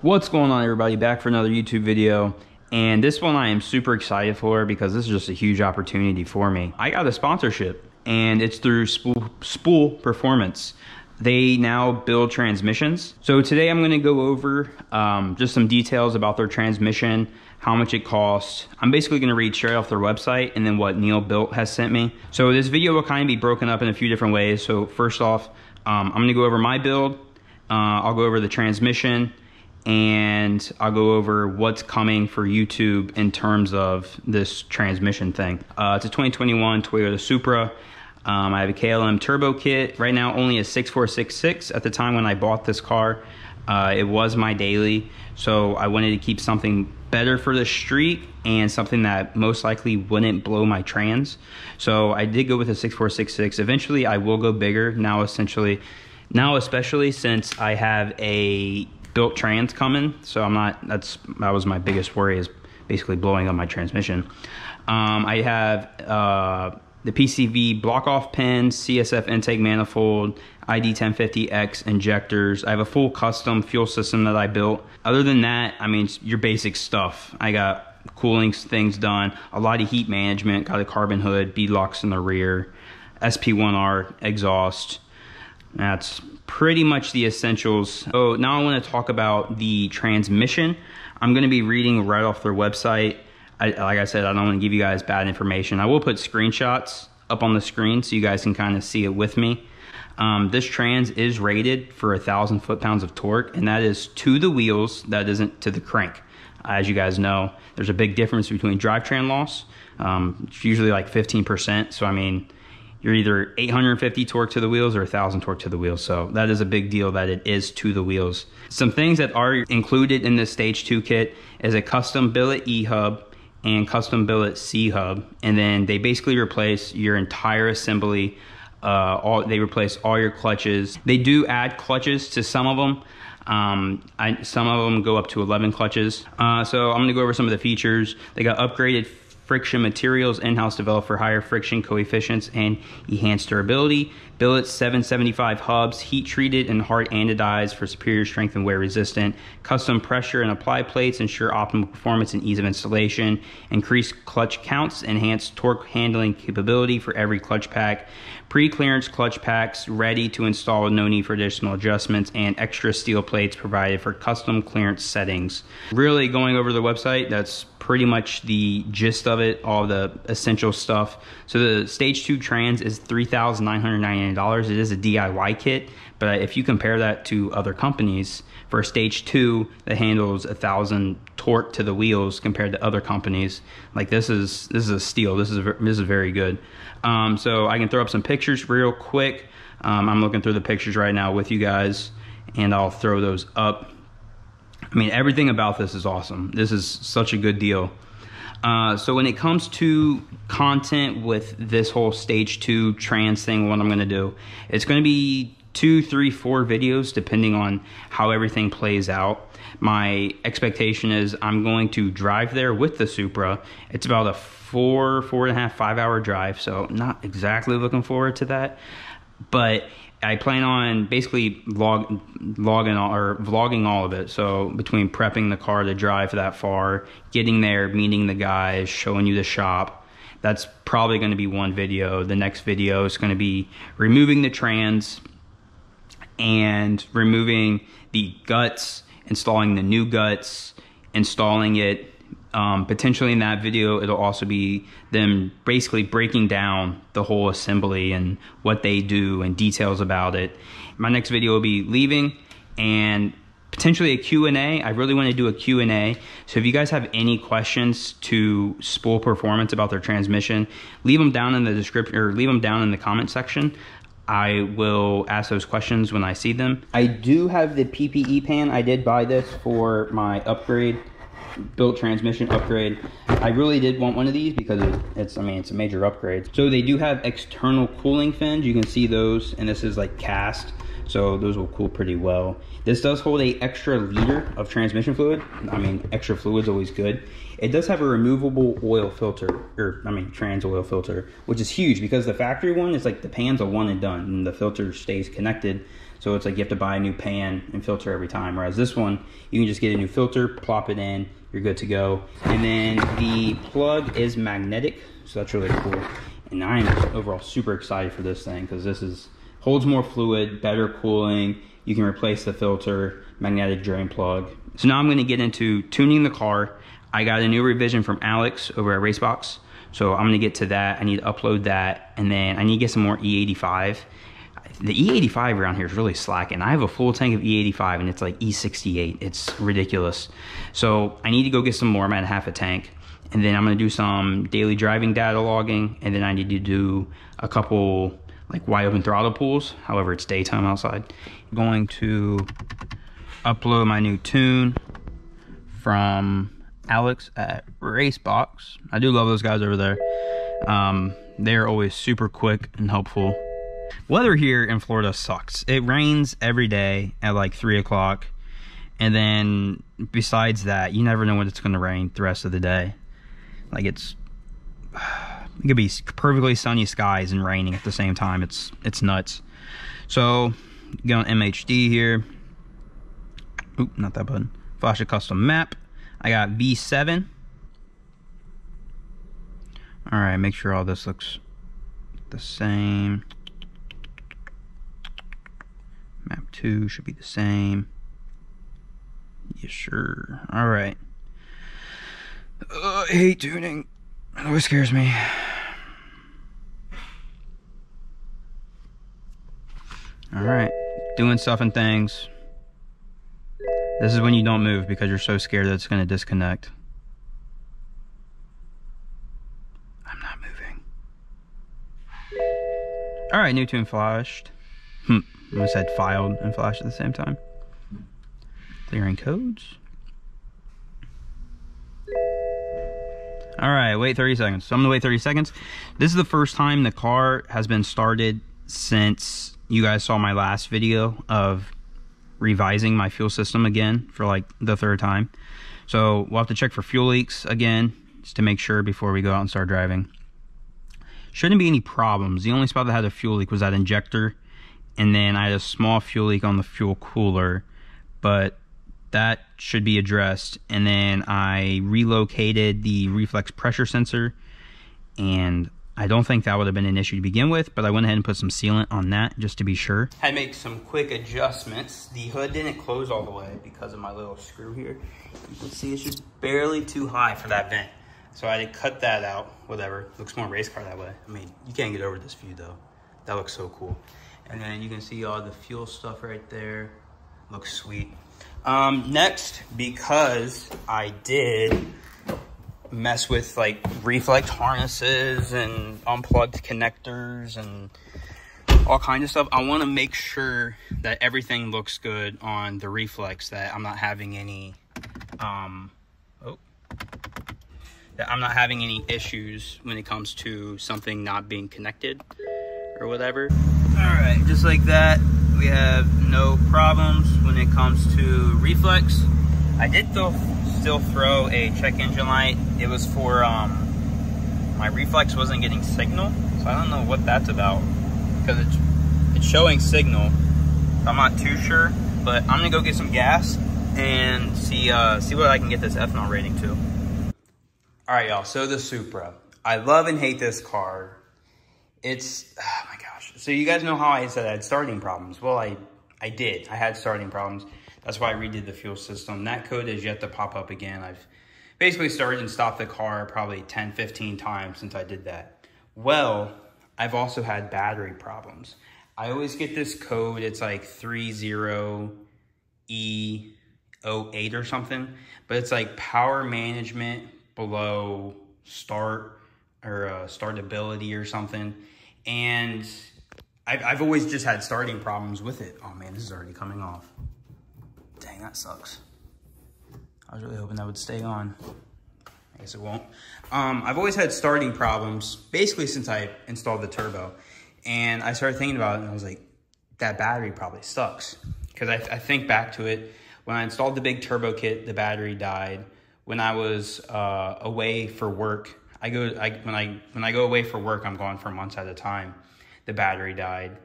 What's going on, everybody? Back for another YouTube video, and this one I am super excited for because this is just a huge opportunity for me. I got a sponsorship, and it's through Spool Performance. They now build transmissions. So today I'm going to go over just some details about their transmission, how much it costs. I'm basically going to read straight off their website and then what Neil Built has sent me. So this video will kind of be broken up in a few different ways. So first off, I'm going to go over my build. I'll go over the transmission, and I'll go over what's coming for YouTube in terms of this transmission thing. It's a 2021 Toyota Supra. I have a KLM turbo kit. Right now only a 6466. At the time when I bought this car, it was my daily. So I wanted to keep something better for the street and something that most likely wouldn't blow my trans. So I did go with a 6466. Eventually I will go bigger now, especially since I have a built trans coming. So that was my biggest worry, is basically blowing up my transmission. I have the PCV block off pins, CSF intake manifold, ID 1050X injectors. I have a full custom fuel system that I built. Other than that, I mean, your basic stuff. I got cooling things done, a lot of heat management, got a carbon hood, beadlocks in the rear, SP1R exhaust. That's pretty much the essentials. So now I want to talk about the transmission. I'm going to be reading right off their website. Like I said, I don't want to give you guys bad information. I will put screenshots up on the screen so you guys can kind of see it with me. This trans is rated for 1,000 foot-pounds of torque, and that is to the wheels, that isn't to the crank. As you guys know, there's a big difference between drivetrain loss. It's usually like 15%. So I mean, you're either 850 torque to the wheels or 1,000 torque to the wheels. So that is a big deal that it is to the wheels. Some things that are included in this Stage 2 kit is a custom billet E-hub and custom billet C-hub. And then they basically replace your entire assembly. They replace all your clutches. They do add clutches to some of them. Some of them go up to 11 clutches. So I'm gonna go over some of the features. They got upgraded friction materials in-house developed for higher friction coefficients and enhanced durability. Billet 775 hubs, heat treated and hard anodized for superior strength and wear resistant. Custom pressure and apply plates ensure optimal performance and ease of installation. Increased clutch counts, enhanced torque handling capability for every clutch pack. Pre-clearance clutch packs ready to install with no need for additional adjustments, and extra steel plates provided for custom clearance settings. Really going over the website, that's pretty much the gist of it, all the essential stuff. So the Stage 2 trans is $3,999. It is a DIY kit, but if you compare that to other companies, for a Stage 2 that handles 1,000 torque to the wheels compared to other companies, like this is a steal. This is very good. So I can throw up some pictures real quick. I'm looking through the pictures right now with you guys, and I'll throw those up. I mean, everything about this is awesome. This is such a good deal. So when it comes to content with this whole Stage 2 trans thing, what I'm going to do, it's going to be 2, 3, 4 videos depending on how everything plays out. My expectation is I'm going to drive there with the Supra. It's about a 4.5, 5 hour drive, so not exactly looking forward to that, but I plan on basically vlogging all of it. So between prepping the car to drive that far, getting there, meeting the guys, showing you the shop, that's probably going to be one video. The next video is going to be removing the trans and removing the guts, installing the new guts, installing it. Potentially in that video, it'll also be them basically breaking down the whole assembly and what they do and details about it. My next video will be leaving and potentially a Q&A. I really want to do a Q&A. So if you guys have any questions to Spool Performance about their transmission, leave them down in the description, or leave them down in the comment section. I will ask those questions when I see them. I do have the PPE pan. I did buy this for my upgrade, built transmission upgrade. I really did want one of these because it's a major upgrade. So they do have external cooling fins. You can see those, and this is like cast, so those will cool pretty well. This does hold a extra liter of transmission fluid. I mean, extra fluid's always good. It does have a removable oil filter, or trans oil filter, which is huge because the factory one is like the pan's a one and done and the filter stays connected. So it's like you have to buy a new pan and filter every time. Whereas this one, you can just get a new filter, plop it in, you're good to go. And then the plug is magnetic, so that's really cool. And I'm overall super excited for this thing because this holds more fluid, better cooling. You can replace the filter, magnetic drain plug. So now I'm gonna get into tuning the car. I got a new revision from Alex over at Racebox. So I'm gonna get to that. I need to upload that, and then I need to get some more E85. The E85 around here is really slacking. I have a full tank of E85 and it's like E68. It's ridiculous. So I need to go get some more. I'm at half a tank. And then I'm gonna do some daily driving data logging, and then I need to do a couple like wide open throttle pulls. However, it's daytime outside. I'm going to upload my new tune from Alex at Racebox. I do love those guys over there. They're always super quick and helpful. Weather here in Florida sucks. It rains every day at like 3 o'clock. And then besides that, you never know when it's gonna rain the rest of the day. Like it could be perfectly sunny skies and raining at the same time. It's nuts. So go on MHD here. Oop, not that button. Flash a custom map. I got V7. All right, make sure all this looks the same. Map 2 should be the same. Yes, sure. All right. I hate tuning. It always scares me. All right, doing stuff and things. This is when you don't move because you're so scared that it's going to disconnect. I'm not moving. All right, new tune flashed. I said filed and flashed at the same time. Clearing codes. All right, wait 30 seconds. So I'm gonna wait 30 seconds. This is the first time the car has been started since you guys saw my last video of revising my fuel system again for like the third time. So we'll have to check for fuel leaks again, just to make sure before we go out and start driving. Shouldn't be any problems. The only spot that had a fuel leak was that injector, and then I had a small fuel leak on the fuel cooler, but that should be addressed. And then I relocated the reflex pressure sensor, and I don't think that would have been an issue to begin with, but I went ahead and put some sealant on that just to be sure. I had to make some quick adjustments. The hood didn't close all the way because of my little screw here. You can see it's just barely too high for that vent. So I had to cut that out, whatever. Looks more race car that way. I mean, you can't get over this view though. That looks so cool. And then you can see all the fuel stuff right there. Looks sweet. Next, because I did mess with like reflex harnesses and unplugged connectors and all kinds of stuff, I want to make sure that everything looks good on the reflex, that I'm not having any issues when it comes to something not being connected or whatever. All right, just like that, we have no problems when it comes to reflex. I did still throw a check engine light. It was for my reflex wasn't getting signal, so I don't know what that's about, because it's showing signal. I'm not too sure, but I'm gonna go get some gas and see what I can get this ethanol rating to. All right, y'all, so the Supra. I love and hate this car. It's, oh my gosh. So you guys know how I said I had starting problems. Well, I did. I had starting problems. That's why I redid the fuel system. That code has yet to pop up again. I've basically started and stopped the car probably 10, 15 times since I did that. Well, I've also had battery problems. I always get this code. It's like 30E08 or something. But it's like power management below start or startability or something. And I've always just had starting problems with it. Oh man, this is already coming off. Dang, that sucks. I was really hoping that would stay on. I guess it won't. I've always had starting problems basically since I installed the turbo. And I started thinking about it and I was like, that battery probably sucks. Because I think back to it, when I installed the big turbo kit, the battery died. When I was away for work, when I go away for work, I'm gone for months at a time. The battery died.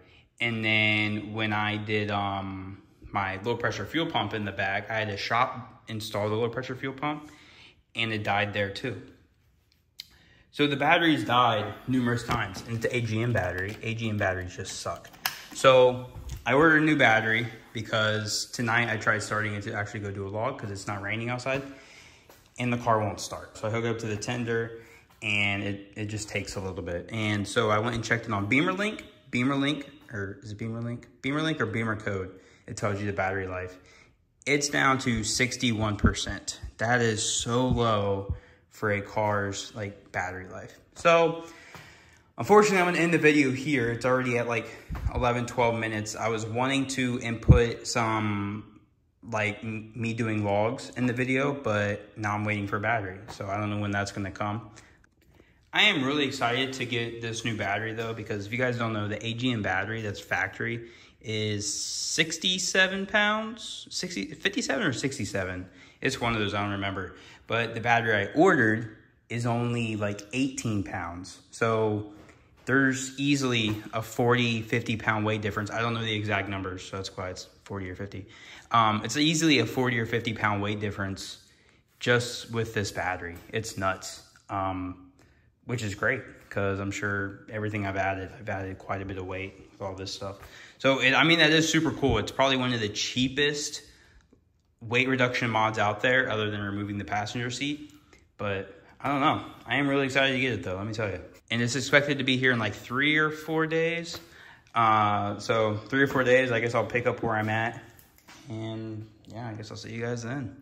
And then when I did my low pressure fuel pump in the back, I had a shop install the low pressure fuel pump, and it died there too. So the batteries died numerous times, and it's an AGM battery. AGM batteries just suck. So I ordered a new battery because tonight I tried starting it to actually go do a log because it's not raining outside, and the car won't start. So I hook it up to the tender, and it just takes a little bit. And so I went and checked it on BeamerLink, or is it BeamerLink? BeamerLink or Beamer Code. It tells you the battery life. It's down to 61%. That is so low for a car's like battery life. So unfortunately, I'm gonna end the video here. It's already at like 11, 12 minutes. I was wanting to input some like me doing logs in the video, but now I'm waiting for a battery. So I don't know when that's gonna come. I am really excited to get this new battery though, because if you guys don't know, the AGM battery that's factory is 67 pounds, 57 or 67. It's one of those, I don't remember. But the battery I ordered is only like 18 pounds. So there's easily a 40, 50 pound weight difference. I don't know the exact numbers, so that's why it's 40 or 50. It's easily a 40 or 50 pound weight difference just with this battery. It's nuts. Which is great because I'm sure everything I've added quite a bit of weight with all this stuff. So, I mean, that is super cool. It's probably one of the cheapest weight reduction mods out there other than removing the passenger seat. But I don't know. I am really excited to get it though, let me tell you. And it's expected to be here in like 3 or 4 days. So 3 or 4 days, I guess I'll pick up where I'm at. And yeah, I guess I'll see you guys then.